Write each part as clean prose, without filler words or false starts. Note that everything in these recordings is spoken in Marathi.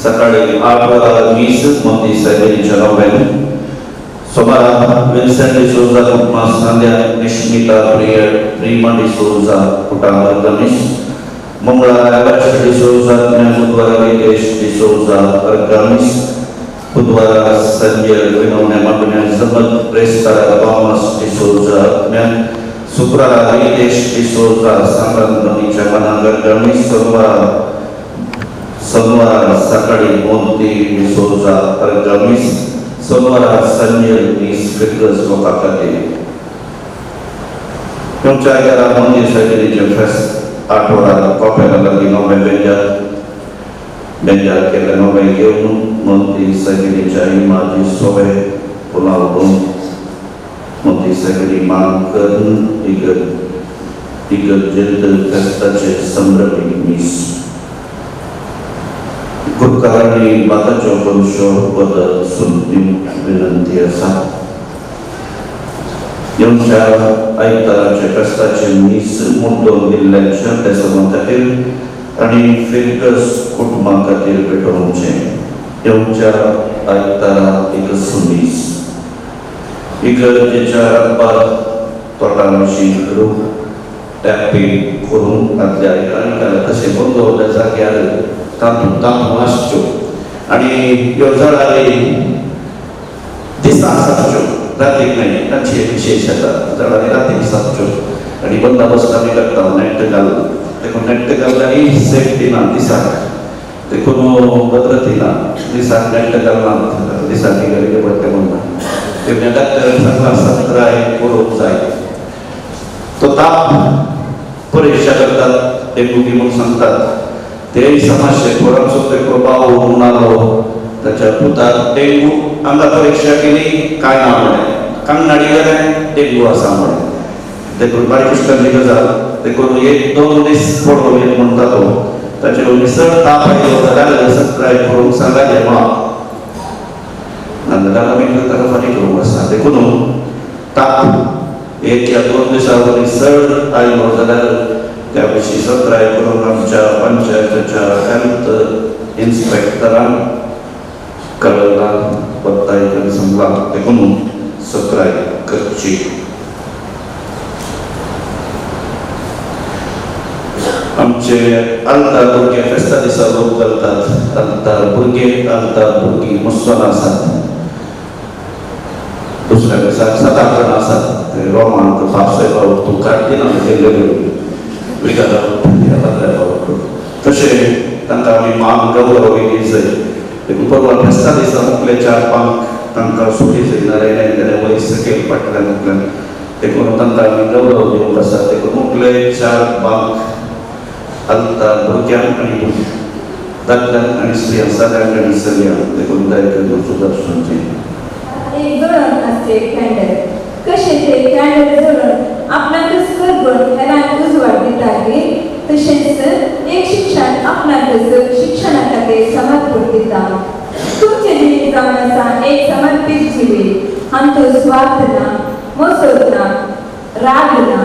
सकाळी 8:20 मोदी साहेबांच्या नव्याने सोमवार विन्सेंट डिसोजा कुटुंबास नांद्या निश्मिता प्रिमा डिसोजा कुटुंबात गणेश मंगळवार अगस्ट डिसोजा बुधवार विदेश डिसोजा अर्गामिस बुधवार संजय विनोने मगने जमत प्रेस्तारा थॉमस डिसोजा शुक्रवार विदेश डिसोजा संबंधीच्या मनांगर गणेश सोमवार सकाळी मोदी डिसोजा अर्गामिस सोमवार संजय नीस फिक्रस लोकांकडे तुमच्या घरा मंदिर सगळीचे फेस्ट आठवडा कॉपेला लगी नवे बेंजा केले नवे घेऊन मंदिर सगळीच्या इमाजी सोवे पुलावून मंदिर सगळी मांग करून इगत जल्द फेस्टाचे संभ्रमी मीस गुरुकारांनी बाताच्या पुरुषो बदल सुनती विनंती असा येऊनच्या आयताराचे कष्टाचे मीस मुद्दो दिल्ल्याच्या देशमतातील आणि फिरकस कुटुंबा खातीर भेटोवचे येऊनच्या आयतारा एक सुमीस इगर्जेच्या रातभर तोटांशी करून टॅपी करून घातल्या आणि तसे बंद होत्या जाग्यार तातूंत वाचच्यो आणि ह्यो जळारी दिसा सारच्यो रातीक न्हय तांची विशेश आसा जळारी रातीक सारच्यो आणि बंदोबस्त आमी करता नेट घालून देखून नेट घालल्यानी सेफ्टी ना दिसाक देखून भद्रती ना दिसाक नेट घालनात दिसाक गरजे पडटा म्हणून ते डाक्टर सांगला सत्राय करूंक जाय तो ताप परीक्षा करतात डेंगू म्हणून सांगतात ते समाजचे थोडासा ते प्रभाव होऊन आलो त्याच्या पुतात डेंगू आमदा परीक्षा केली काय ना म्हणे कांगनाडी गेले डेंगू असा म्हणे देखून बारीक गजाल देखून 1-2 दीस पडलो म्हणता तो त्याचे निसर्ग ताप आयलो जाल्यार सबस्क्रायब करूंक सांगायचे म्हणा नंतर आमी ताका फाटी करूंक आसा देखून ताप 1 या 2 दिसांवर निसर्ग आयलो जाल्यार त्या विशीं सबस्क्रायब करून आमच्या पंचायतीच्या हेल्थ इन्स्पेक्टरान कळयला पत्तायेन सांगला देखून सबस्क्रायब करची आमचे आलतार भुरगे फेस्ता दिसा लोक घालतात आलतार भुरगे आलतार भुरगीं मुसवान आसात दुसऱ्या दिसाक 7 जाणां आसात रोमान फापसे भाव तूं कार्तिना केल्ले तशें तांकां आमी मान गौरव दिवंक जाय देखून परवा फेस्ता दिसा मुखले 4-5 तांकां सुटी जायना तेणे वयर सकयल फाटल्यान देखून तांकां आमी गौरव दिवंक आसा देखून मुखले 4-5 आलतार भुरग्यांक आनी दादल्यांक आनी स्त्रियांक सगळ्यांक आनी सगळ्यांक देखून दयेन सुदर्शन एक जोडून असते कॅन्डल कशें ते कॅन्डल जोडून आपणाक करगूण हेरांक उजवाड दिताली तशेंच एक शिक्षण आपणाक शिक्षणा खातीर समर्पण दिता तुमचें जिवीत जावन आसा एक समर्पीत जिवीत हातूंत स्वार्थ ना मोसोद ना राग ना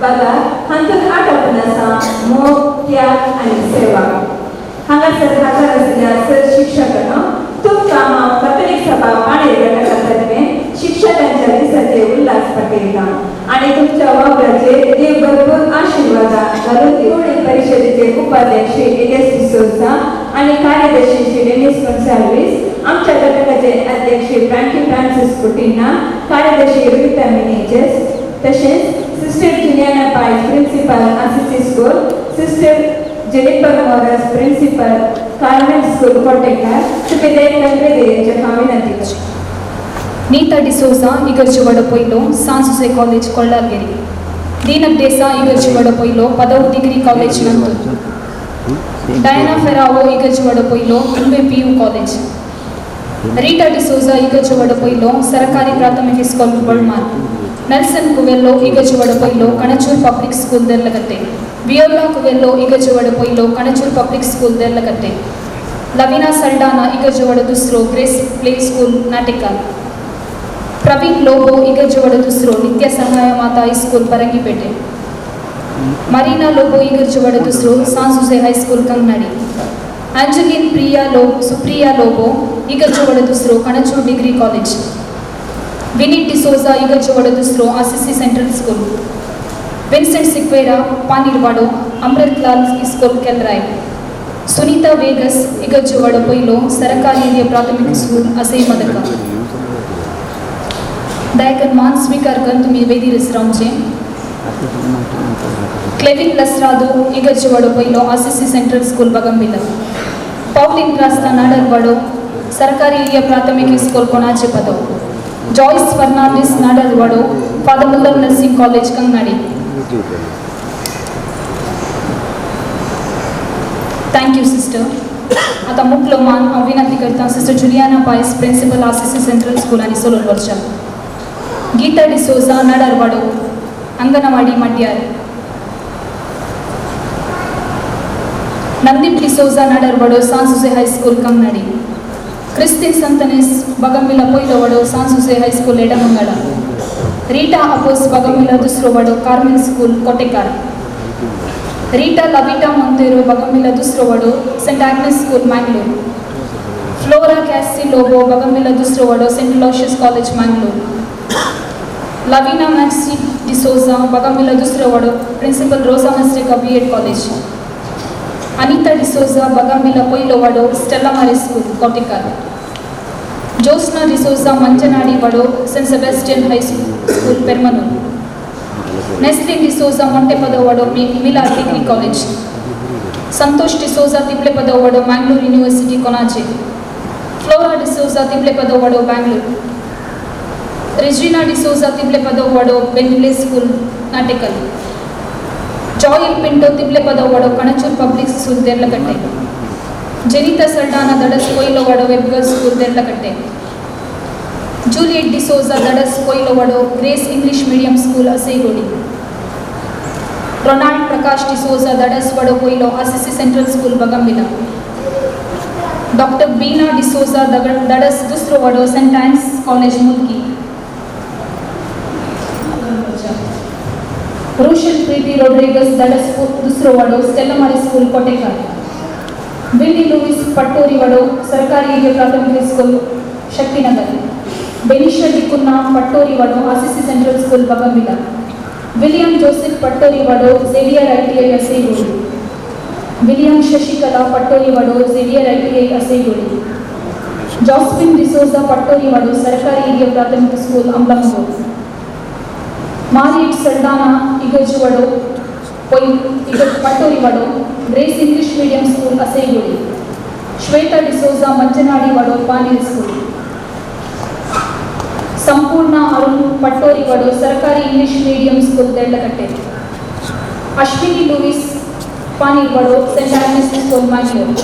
बघा हातूंत आटोपण आसा मोग त्याग आनी सेवा हांगासर हजार आशिल्ल्या सर शिक्षकांनो तुमकां हांव कथोलीक सभा पाणेर घटकातर्फे शिक्षकांच्या दिसाचे उल्हास पाठयता आनी तुमच्या वापराचेर देव भरपूर आशिर्वादा घालून दिवणी परिशदेचे उपाध्यक्ष एलियास डिसोजा आनी कार्यदर्शी श्री डेनिस गोन्साल्वीस आमच्या घटकाचे अध्यक्ष फ्रँकी फ्रान्सिस कुटिना कार्यदर्शी रिता मिनेजेस तशेंच sister Juliana Pais principal Assisi school sister Jennifer Moras principal Carmel school Kotekar सुपेदेर कंद्रेदेरेंचे हांव विनंती करता नीता डिसोजा इगर्जी वडपयलो सान जोसे कॉलेज कोल्लारगेरी दीनक देसा इगर्जी वडपयलो पदवी डिग्री कॉलेज नंतूर डायना फेरावो इगर्जी वडपयलो तुंबे PU कॉलेज रीटा डिसोजा इगर्जी वडपयलो सरकारी प्राथमिक स्कूल बळमार नेल्सन कुवेल्लो इगर्जी वडपयलो कणचूर पब्लिक स्कूल देर्लगट्टे वियोला कुवेल्लो इगर्जी वडपयलो कणचूर पब्लिक स्कूल देर्लगट्टे लविना सल्डाना इगर्जी वड दुसरो ग्रेस प्ले स्कूल नाटिका प्रवीण लोबो इगर्जी वड दुसरो नित्य सहाय माता school परंगीपेटे Marina Lobo Igirchuvada Dusro, San Jose High School Kangnadi. Angeline Supriya Lobo Igirchuvada Dusro, Kanachur Degree College. Vinny D'Souza Igirchuvada Dusro, Assisi Central School. Vincent Siqueira Panirvado, Amrit Lal School Kelrai. Sunita Vegas Igirchuvada Poilo, Sarakari India Prathamik School, Asai Madaka. Daikon Manswikar Gantumi Vedi Risramje. Clevin Lasrado Igirchuvada Poilo, Assisi Central School Bagambila. Pauline Rasta Nadarvado, Sarakari India Prathamik School Konache Pado. Joyce Fernandez Nadarvado, Father Mother Nursing College Kangnadi. Thank you, sister. आता मुख्य मान अविनती करता sister Juliana Pais principal RCC central school आणि सोलर वर्षा गीता डिसोजा नडरवाडो अंगनवाडी मड्यार नंदीप डिसोजा नडरवाडो San Jose high school Kankanady Christine संतनेस बगमिला पोइलवाडो San Jose high school Edmangala Rita अपोस बगमिला दुसरो वाडो Carmel school Kotekar Rita Lavita Montero Bagamila Dusrovado, St. Agnes School, Mangalore. Flora Cassi Lobo Bagamila Dusrovado, St. Aloysius College, Mangalore. Lavina Maxi D'Souza Bagamila Dusrovado, Principal Rosa Mastica B.Ed College. Anita D'Souza Bagamila Poilovado, Stella Maris School, Kotikar. Josna D'Souza Manchanadi Vado, St. Sebastian High School, Permanur. Nestlin D'Souza Montepadovado, Mila Degree College. Santosh D'Souza Tiplepadovado, Mangalore University, Konache. Flora D'Souza Tiplepadovado, Bangalore. Regina D'Souza Tiplepadovado, Bentley School, Natikal. Joel Pinto Tiplepadovado, Kanachur Public School, Derlakatte. Jenita Saldana Dadas Poilovado, Web Girls School, Derlakatte. Juliet D'Souza Dadas Poilovado, Grace English Medium School, Asaigodi. Ronald Prakash D'Souza Dadas Vado Poilo, Assisi Central School, Bagambila. Dr. Beena D'Souza Dadas Dustrovado, St. Anne's College, Mulki. Rochelle Preeti Rodriguez Dadas Dustrovado, Stella Maris School, Kotekar. Willie Louis Pattori Vado, Sarkari India Prathamik School, Shaktinagar. Benisha Dikunna Pattori Vado, Assisi Central School, Bagambila. William Joseph Pattori Vado, Xavier ITI, Asaigodi. William Shashikala Pattori Vado, Xavier ITI, Asaigodi. Josephine D'Souza Pattori Vado, Sarakari India Prathamik School, Ambalangur. Mariet Saldana Igirchuvado, Pattori Vado, Grace English Medium School, Asaigodi. Shweta D'Souza Manchanadi Vado, Panil School. Sampurna Arun Pattori Vado, Sarakari English Medium School, Derlakatte. Ashwini Louis Panil Vado, St. Agnes School, Mangalore.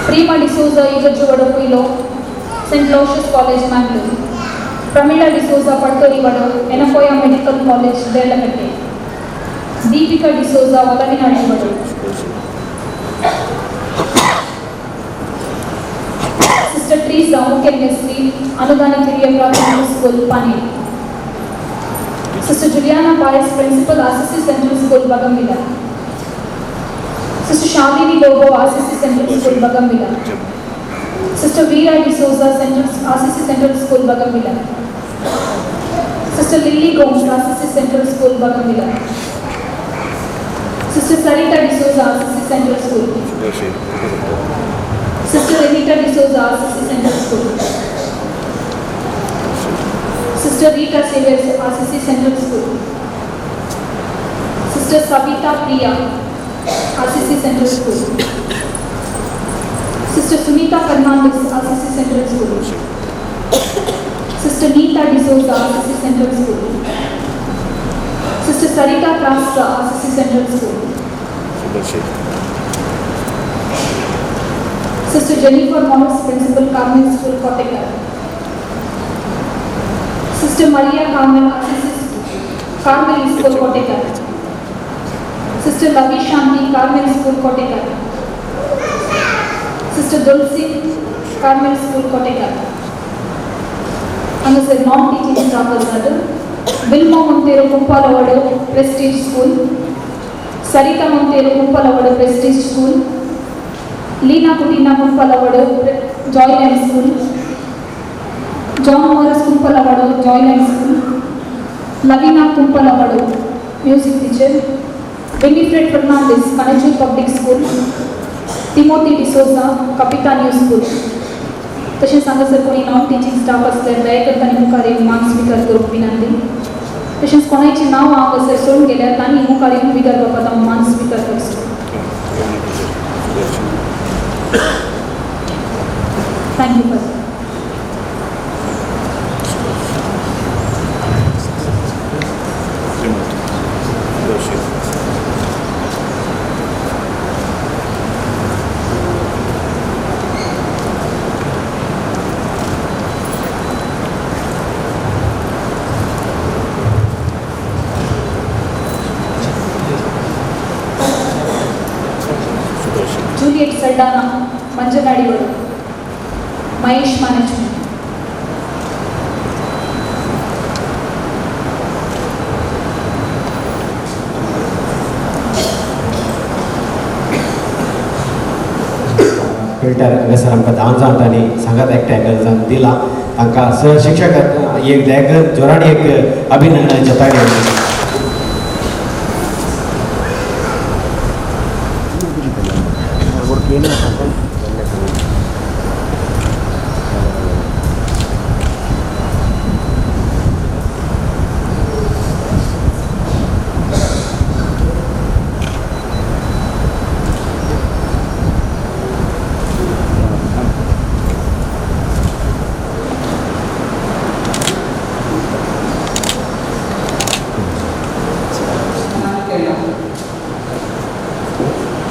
Prima D'Souza Igirchuvado Poilo, St. Aloysius College, Mangalore. Pramila D'Souza Pattori Vado, Enapoya Medical College, Derlakatte. Deepika D'Souza Valavinadi Vado. Sister Teresa Mukherjee, Anudana Kiriya Prathamik School, Pani. Sister Juliana Paez, Principal, Assisi Central School, Bagambila. Sister Shalini Lobo, Assisi Central School, Bagambila. Sister Veera D'Souza, Assisi Central School, Bagambila. Sister Lily Gomes, Assisi Central School, Bagambila. Sister Sarita D'Souza, Assisi Central School. Sister Renita D'Souza, Assisi Central School. Sister Rita Savers, Assisi Central School. Sister Savita Priya, Assisi Central School. Sister Sunita Fernandez, Assisi Central School. Sister Nita D'Souza, Assisi Central School. Sister Sarita Trasta, Assisi Central School. Sister Jennifer Morris, Principal, Carmel School, Kotekar. Sister Maria Carmel, Assisi Carmel School, Kotekar. Sister Lavi Shanti, Carmel School, Kotekar. Sister Dulci, Carmel School, Kotekar. And as a non-teaching staff as well, Vilma Montero Kumpalawadu Prestige School, Sarita Montero Kumpalawadu Prestige School, Lina Kutina Kumpalawadu Joyland School, John Morris Kumpalawadu Joyland School, Lavina Kumpalawadu Music Teacher, Winifred Fernandez Manajul Public School, Timothy D'Souza Capitania School. तसेच हांगासर कोणी नॉन टीचिंग स्टाफ असल्यार दया करताना मुखार येवन मान स्वीकार करूंक विनंती. तशेंच कोणाचें नांव हांगासर सोडून गेल्यार तांणी मुखार येवन विदार बापात हांव मान स्वीकार करचो. Thank you first. Juliet Saldana, Manjanadiwadu, Mahesh Management. Filter हांगासर आमकां धांवन जावतांनी सांगात एकट्याक जावन दिला तांकां सहशिक्षक एक जोरान एक अभिनंदनाच्या ताळयो.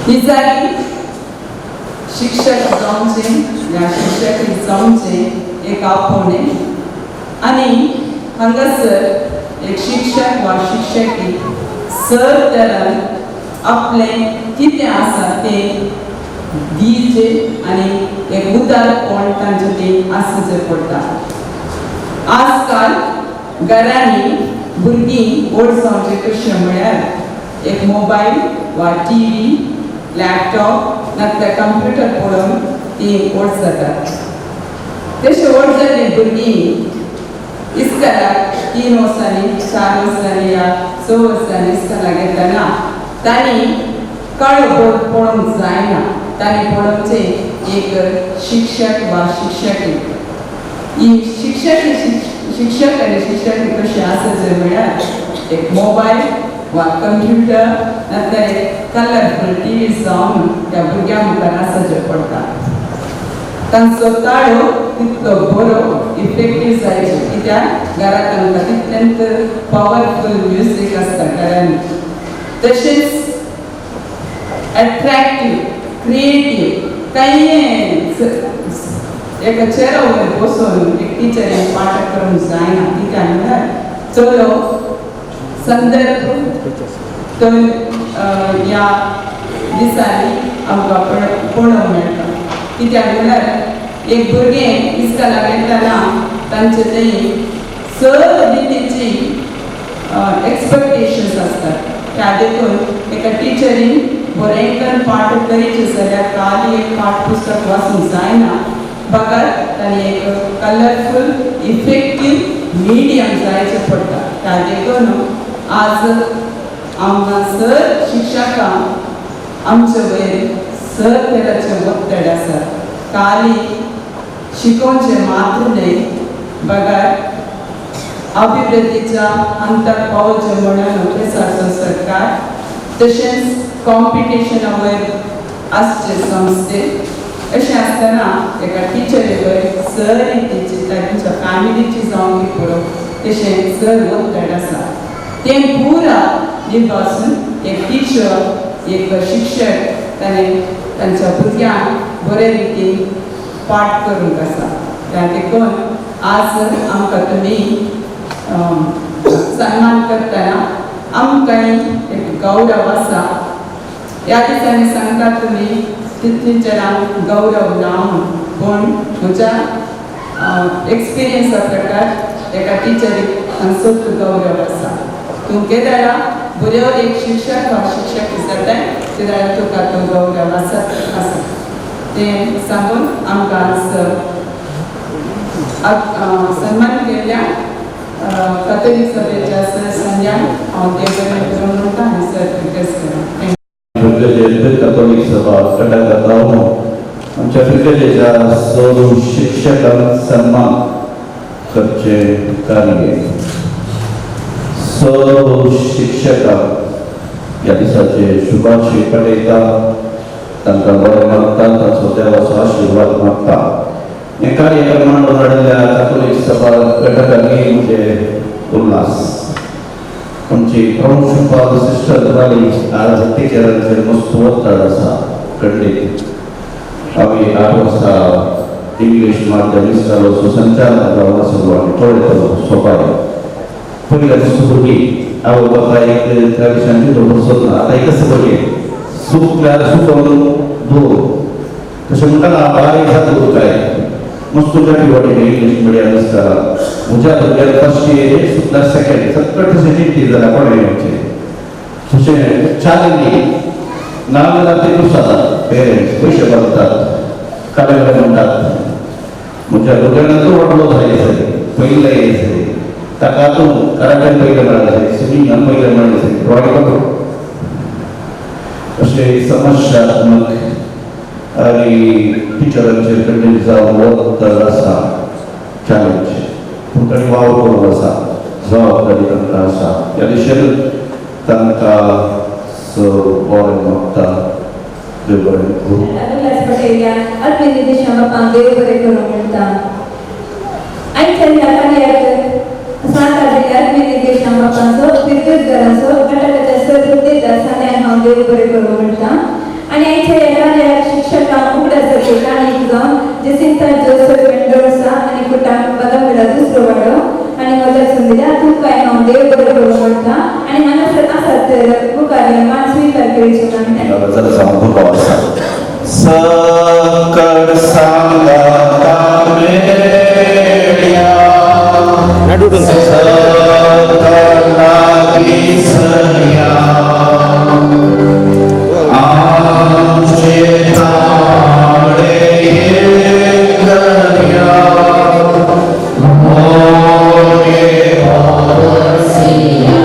ही जाली शिक्षक जावचे या शिक्षक जावचे एक आपोवणे आणि हांगासर एक शिक्षक वा शिक्षकी सर तरान आपले कितें आसा ते दिवचे आणि एक उदारपण तांचे ते आसूचे पडटा. आजकाल घरांनी भुरगीं व्हड जावचे कशें म्हळ्यार एक मोबाईल वा टीव्ही लॅपटॉप नाल्यार कंप्युटर पळोवन ती व्हड जातात. तशें व्हड जाल्लीं भुरगीं इस्कलाक 3 वर्सांनी 4 वर्सांनी या 6 वर्सांनी इस्कलाक येतना तांणी काळो बोर्ड पळोवंक जायना. तांणी पळोवचें एक शिक्षक वा शिक्षकी. ही शिक्षक आनी शिक्षकी कशी आसचे म्हळ्यार एक मोबायल वा कंप्युटर नाल्यार कलरफुल टीव्ही जावन त्या भुरग्यां मुखार आसचे पडटा. तांचो ताळो तितलो बरो इफेक्टीव जायचो कित्याक घरांत तांकां तितलेंत पॉवरफुल म्युजीक आसता घरांनी. तशेंच अट्रॅक्टीव क्रिएटीव कांय एका चेरा वयर बसून एक टिचरीन पाठ करूंक जायना. कित्याक म्हळ्यार चलो संदर्भ तो ह्या दिसांनी आमकां पळोवंक मेळटा. कित्याक म्हळ्यार एक भुरगें इस्कलाक येतना तांचे थंय 6 रितीची एक्सपेक्टेशन्स आसतात. त्या देखून एका टिचरीन बरेंकन पाठ करीचे जाल्यार खाली एक पाठपुस्तक वाचूंक जायना. फकत तांणी एक कलरफुल इफेक्टीव मिडियम जायचें पडटा. त्या देखून आज आमकां सर शिक्षकांक आमचे वयर सर तराचे वखद आसा. खाली शिकोवचें मात्र न्हय बगार अभिवृद्धीच्या अंतर पावचें म्हणून नोकरेचो सरकार तशेंच कॉम्पिटिशना वयर आसचे संस्थे. अशें आसतना एका टिचरी वयर सर रितीची तांच्या फॅमिलीची जावं ती पळोवप तशें सर वखद आसा. तें पुरा निभासून एक टिचर एक शिक्षक ताणें तांच्या भुरग्यांक बरे रितीन पाठ करूंक आसा. त्या देखून आज आमकां तुमी सन्मान करतना आमकां एक गौरव आसा. ह्या दिसांनी सांगता तुमी टिचरांक गौरव ना पूण म्हज्या एक्सपिरियन्सा प्रकार एका टिचरीक सक्त गौरव आसा तूं केदारा बऱ्यो एक शिक्षक वा शिक्षक जाताय ते जाल्यार तुका तो गौरव आसा तें सांगून आमकां सन्मान केल्ल्या कातोलीक सभेच्या संध्यान हांव ते बरें करून म्हणटा आनी सर रिक्वेस्ट करता. कॅथोलिक सभा कटकातावन आमच्या फिल्डेच्या सर्व शिक्षकांक सन्मान करचे कार्य सर्व शिक्षकांक ह्या दिसाचे शुभाशय पळयता तांकां बरें मागता ताचो देवाचो आशिर्वाद मागता. हे कार्यक्रमान घडयल्ल्या कॅथोलिक सभा घटकांनी म्हणजे उल्हास आमची प्रिंसिपल सिस्टर वाली आज टिचरांचेर मस्त वताड आसा खंडीत आमी 8 वर्सां इंग्लीश माध्यम इस्तालो सुसंचालन जावन आसलो आनी पळयतालो सोपाय पयल्या दिसा भुरगीं आवय बापायक त्या विशयान कितें बसत ना आतां एकच भुरगें सुकल्यार सुकोवन दवर तशें म्हणटा बारीक जाता काय मस्त वाटेन इंग्लीश मिडियम आसता म्हज्या भुरग्याक फर्स्ट इयर सुद्दां सेकंड सगळें तशें चिंती जाल्यार कोणें येवचें तशें चॅलेंजींग नाजाल्यार ते दुसरा पेरंट्स पयशे भरतात कालेवाले म्हणटात म्हज्या भुरग्यान तो व्हडलो जाय पयले जाय ताका आतां कराटेन पयलें मेळ्ळें जाय स्विमींगान पयलें मेळ्ळें जाय ड्रॉइंग अशें समस्यात्मक आणि टिचरांचेर कंडील जावन वतड आसा चॅलेंज पूण तांणी वावर करूंक आसा जबाबदारी तांकां आसा ह्या दिशेन तांकां बरें मागता देव बरें करूं. उल्हास पटेल या अल्पनिर्देशा बापांक देव बरें करूं म्हणटा. आयच्या ह्या कार्याक साता जिल्ल्या अल्पनिर्देशा बापांचो फिरतेजगराचो घटकाच्या सरपुतेच्या सान्यान हांव देव बरें करूं म्हणटा. आणि आयच्या ह्या कार्याक शिक्षकांक उगडासाचे काणीक जावन जसिंता जोसेफ मेंडोळसा आनी कुटांक बदामगडा दुसरो वाडो आनी वचून दिल्या तुमकां हांव देव बरें करूं म्हणटा. आनी हांगासर आसात तर मुखार मान स्विकार करूचे काम सकळ सांगता मेळ्या सकळ लागीं सया आमचे ताळे गया मोरे पावसिया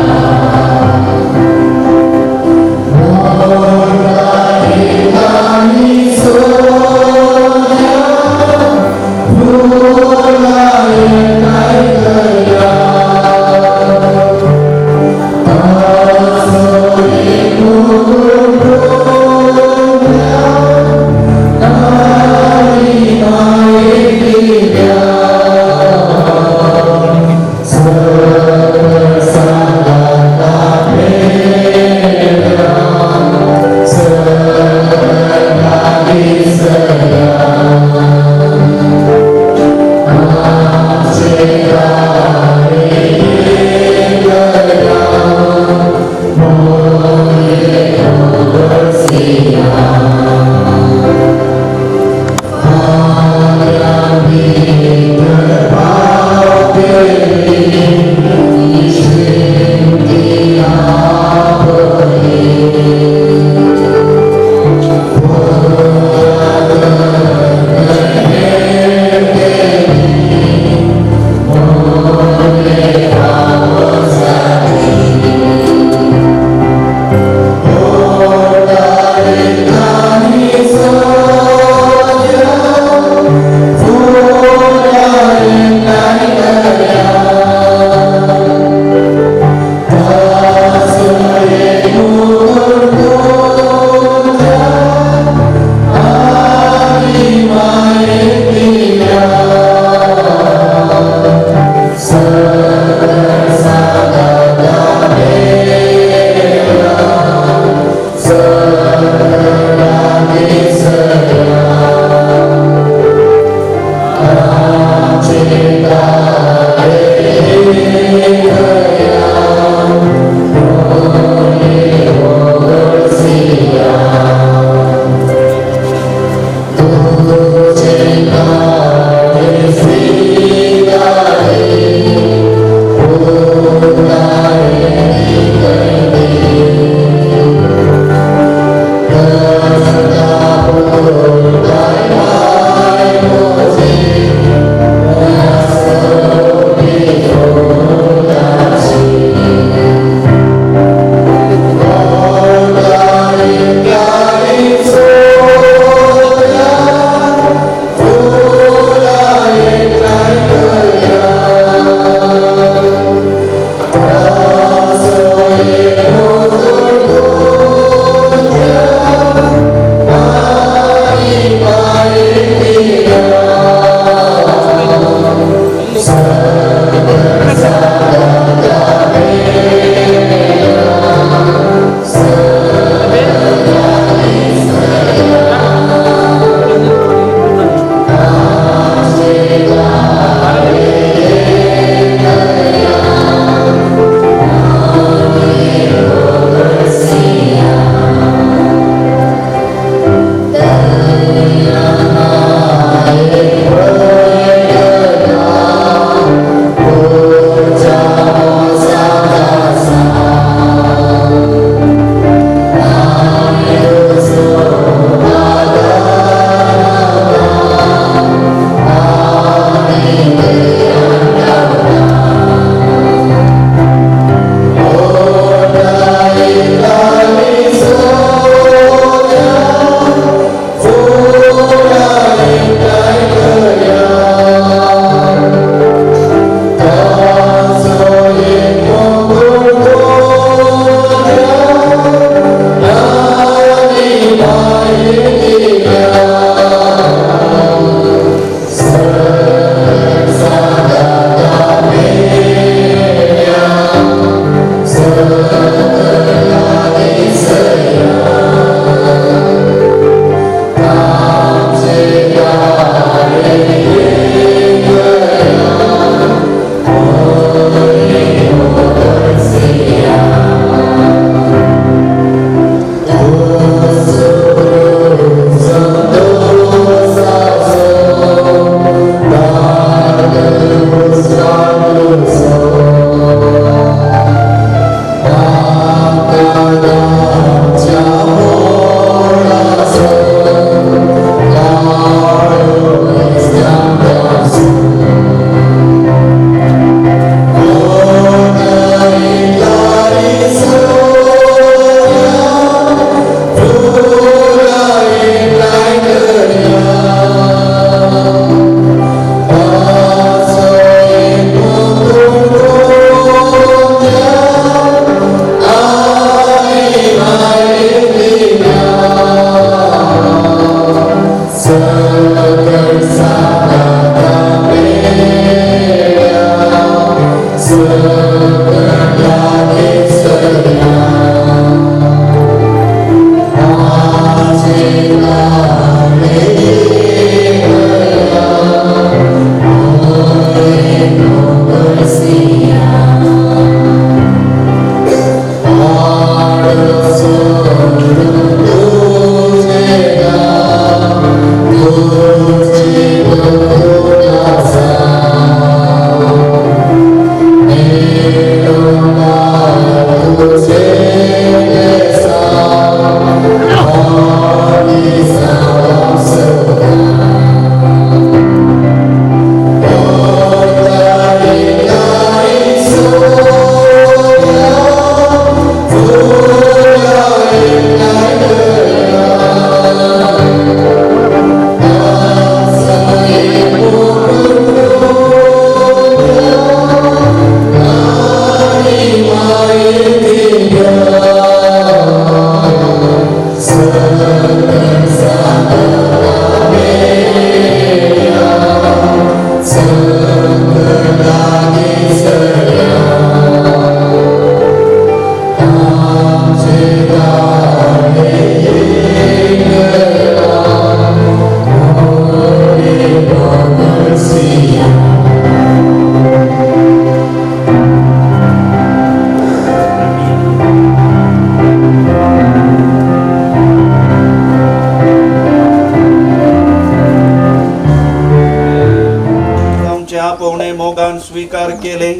स्वीकार केले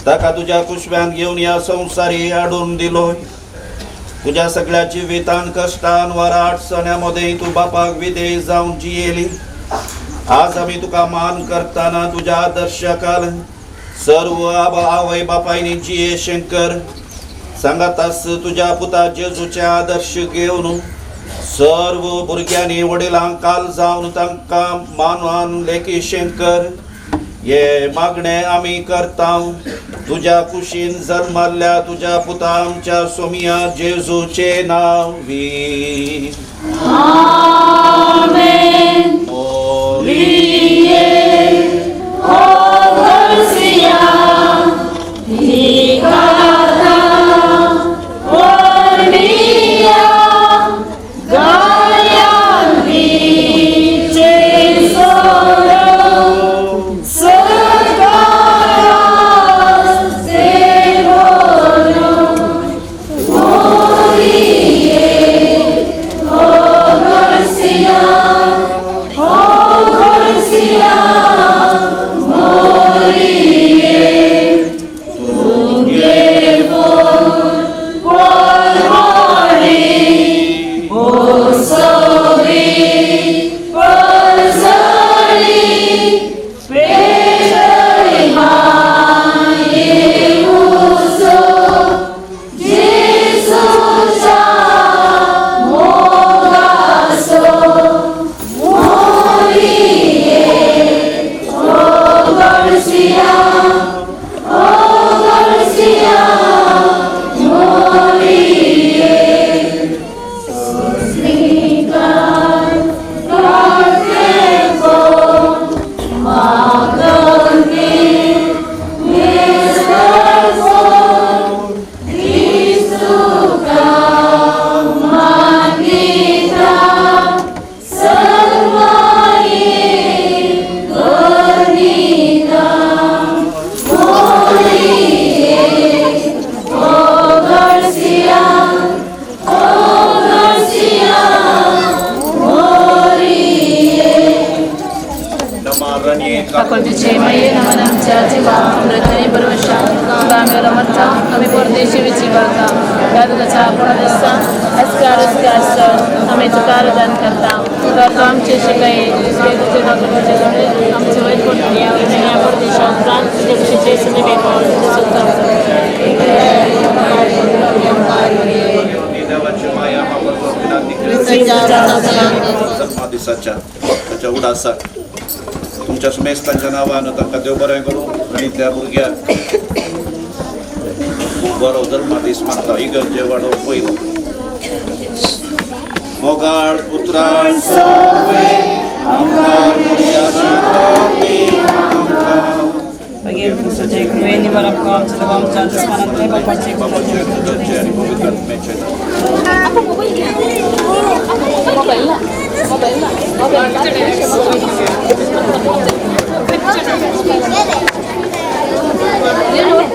ताका तुझ्या कुशव्यान घेऊन या संसारी हाडून दिलोय. तुझ्या सगळ्या जिवितान कष्टान वारा अडचण्यामध्ये तू बापाक विधेय जाऊन जियेली. आज आम्ही तुका मान करताना तुझ्या आदर्शकाल सर्व आबा आवय बापायनी जिये शंकर सांगातास तुझ्या पुता जेजूचे आदर्श घेऊन सर्व भुरग्यांनी वडिलांक काल जाऊन तांकां मानवान लेखी शंकर ये मागणे आम्ही करता तुझ्या कुशीन जन्माल्या तुझ्या पुता आमच्या सोमिया जेजूचे नावी. आमेन. Rie, o Garcia, Nicata, Ormia, Gaian Vice Soro, Sagaras Devono, Morie, o Garcia, Facoltice mai namanam chajiva amratani barvasha kami ramatha kami परदेशी विचिवरता यादगाचा पुनर्दसा अस्कार आम्ही तुकार दान करता तर आमचे शिकाय जिसके तुझे नागरिकाचे जोडे आमचे वाईट कोणी या परदेशात प्राण तुझे विषयचे सदैव पाऊल सुद्धा दिसाच्या त्याच्या उडासा तुमच्या सुमेस्तांच्या नावानं तांकां देव बरें करूं आनी त्या भुरग्याक बरो जल्मादीस मागता इगर्जे वाडो पयलो मोगाळ पुत्रान सवे आमकां Gir Kusajek, Veni Varakam, Chidabam Chantas Manante, Bapachik, Mobile.